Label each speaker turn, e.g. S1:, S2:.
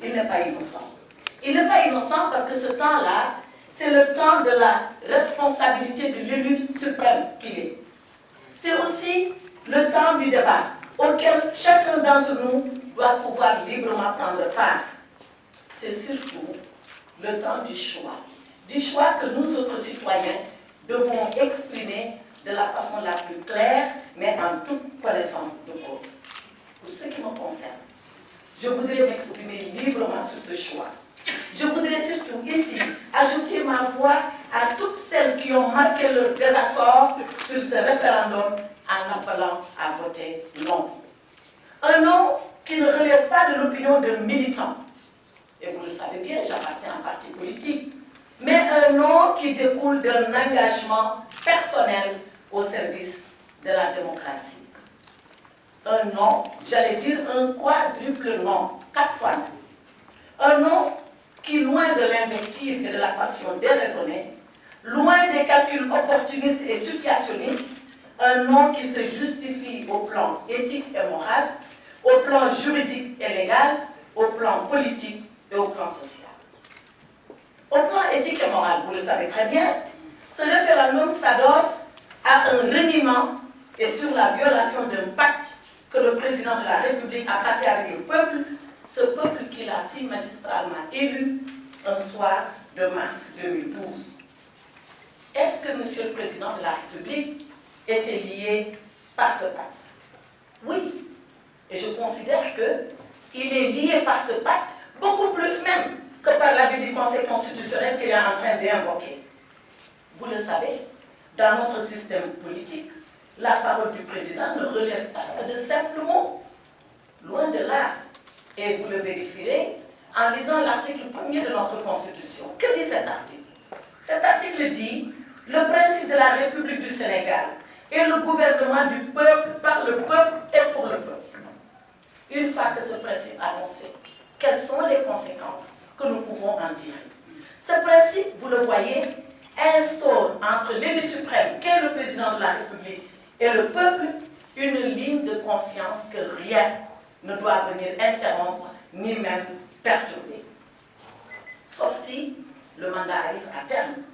S1: il n'est pas innocent. Il n'est pas innocent parce que ce temps-là, c'est le temps de la responsabilité de l'élu suprême qu'il est. C'est aussi le temps du débat auquel chacun d'entre nous doit pouvoir librement prendre part. C'est surtout le temps du choix que nous autres citoyens devons exprimer de la façon la plus claire, mais en toute connaissance de cause. Pour ce qui me concerne, je voudrais m'exprimer librement sur ce choix. Je voudrais surtout ici ajouter ma voix à toutes celles qui ont marqué leur désaccord sur ce référendum en appelant à voter non. Un non qui ne relève pas de l'opinion d'un militant. Et vous le savez bien, j'appartiens à un parti politique. Mais un non qui découle d'un engagement personnel au service de la démocratie. Un non, j'allais dire un quadruple non, 4 fois non. Un non qui, loin de l'invective et de la passion déraisonnée, loin des calculs opportunistes et situationnistes, un non qui se justifie au plan éthique et moral, au plan juridique et légal, au plan politique et au plan social. Au plan éthique et moral, vous le savez très bien, ce référendum s'adosse à un reniement et sur la violation d'un pacte que le président de la République a passé avec le peuple, ce peuple qu'il a si magistralement élu un soir de mars 2012. Est-ce que Monsieur le Président de la République était lié par ce pacte? Oui, et je considère qu'il est lié par ce pacte, beaucoup plus même que par l'avis du Conseil constitutionnel qu'il est en train d'invoquer. Vous le savez, dans notre système politique, la parole du président ne relève pas que de simples mots. Loin de là. Et vous le vérifierez en lisant l'article 1er de notre Constitution. Que dit cet article? Cet article dit « Le principe de la République du Sénégal est le gouvernement du peuple, par le peuple et pour le peuple. » Une fois que ce principe annoncé, quelles sont les conséquences que nous pouvons en tirer? Ce principe, vous le voyez, instaure entre l'élu suprême, qu'est le président de la République, et le peuple, une ligne de confiance que rien ne doit venir interrompre, ni même perturber. Sauf si le mandat arrive à terme.